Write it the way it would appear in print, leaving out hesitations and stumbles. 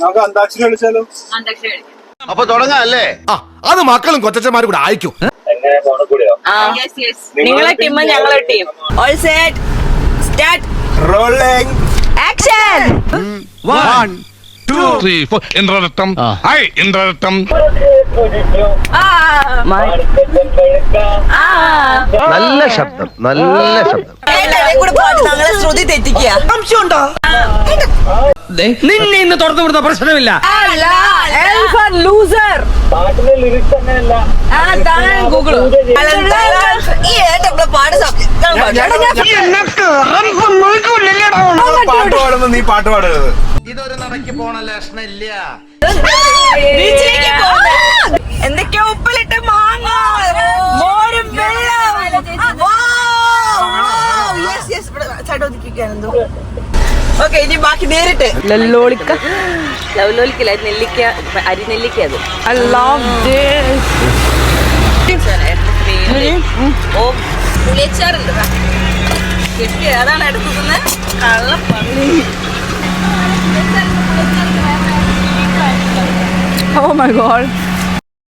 നമുക്ക് അന്താക്ഷരി കളിച്ചാലോ? അപ്പൊ തുടങ്ങാല്ലേ? അത് മക്കളും കൊച്ചന്മാരും കൂടെ അയക്കും. നിങ്ങളെ ടീം ഞങ്ങളെ team. All set start. Rolling action. 1 2 3 4 ഇന്ദ്രരത്തം. ഹായ് ഇന്ദ്രരത്തം. നല്ല ശബ്ദം, നല്ല ശബ്ദം. കൂടെ പാട്ട് ഞങ്ങളെ ശ്രുതി തെറ്റിക്കുക. സംശയമുണ്ടോ? നിന്നെ ഇന്ന് തുറന്നു വിടുന്ന പ്രശ്നമില്ല. ലൂസർ ഗൂഗിൾ പാട്ട് പാടുന്നു, നീ പാട്ട് പാടരുത്. ഇതൊരു നടക്ക് പോണ ലക്ഷണില്ല. എന്തൊക്കെയോ ഉപ്പിലിട്ട് മാങ്ങ മോരും ഓക്കെ. ഇനി ബാക്കി നേരിട്ട് ലവ്ലോലിക്ക നെല്ലിക്ക അരിനെല്ലിക്ക. അത് പുളിയച്ചാറുണ്ട് കിട്ടിയ അതാണ് എടുക്കുന്നത്. കള്ളപ്പള്ളി. Oh my god.